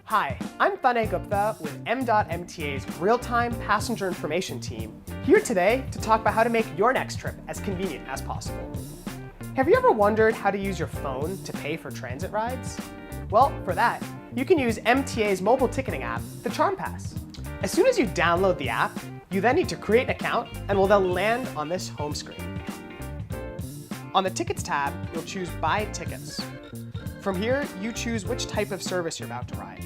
Hi, I'm Tanay Gupta with MTA's real-time passenger information team, here today to talk about how to make your next trip as convenient as possible. Have you ever wondered how to use your phone to pay for transit rides? Well, for that, you can use MTA's mobile ticketing app, the CharmPass. As soon as you download the app, you then need to create an account and will then land on this home screen. On the Tickets tab, you'll choose Buy Tickets. From here, you choose which type of service you're about to ride.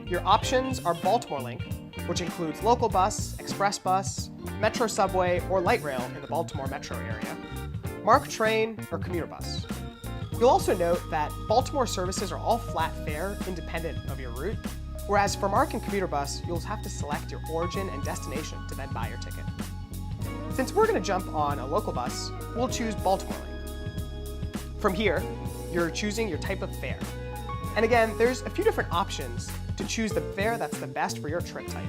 Your options are Baltimore Link, which includes local bus, express bus, metro subway, or light rail in the Baltimore metro area, MARC train, or commuter bus. You'll also note that Baltimore services are all flat fare, independent of your route, whereas for MARC and commuter bus, you'll have to select your origin and destination to then buy your ticket. Since we're going to jump on a local bus, we'll choose Baltimore Link. From here, you're choosing your type of fare. And again, there's a few different options to choose the fare that's the best for your trip type.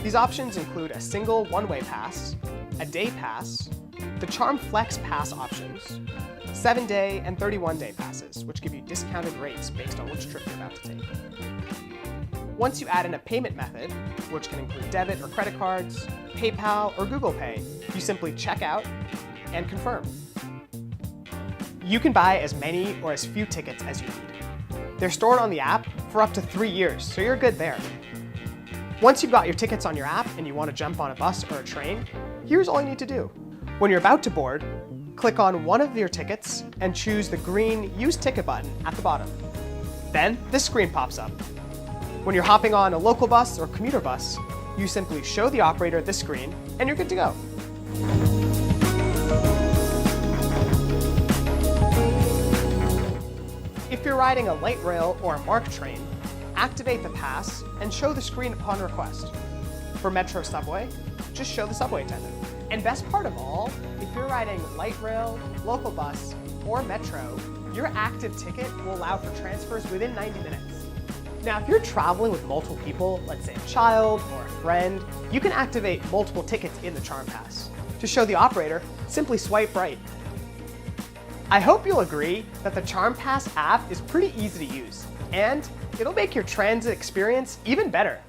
These options include a single one-way pass, a day pass, the Charm Flex Pass options, 7-day and 31-day passes, which give you discounted rates based on which trip you're about to take. Once you add in a payment method, which can include debit or credit cards, PayPal, or Google Pay, you simply check out and confirm. You can buy as many or as few tickets as you need. They're stored on the app for up to 3 years, so you're good there. Once you've got your tickets on your app and you want to jump on a bus or a train, here's all you need to do. When you're about to board, click on one of your tickets and choose the green Use Ticket button at the bottom. Then this screen pops up. When you're hopping on a local bus or commuter bus, you simply show the operator this screen and you're good to go. If you're riding a light rail or a MARC train, activate the pass and show the screen upon request. For metro subway, just show the subway attendant. And best part of all, if you're riding light rail, local bus, or metro, your active ticket will allow for transfers within 90 minutes. Now, if you're traveling with multiple people, let's say a child or a friend, you can activate multiple tickets in the CharmPass. To show the operator, simply swipe right. I hope you'll agree that the CharmPass app is pretty easy to use, and it'll make your transit experience even better.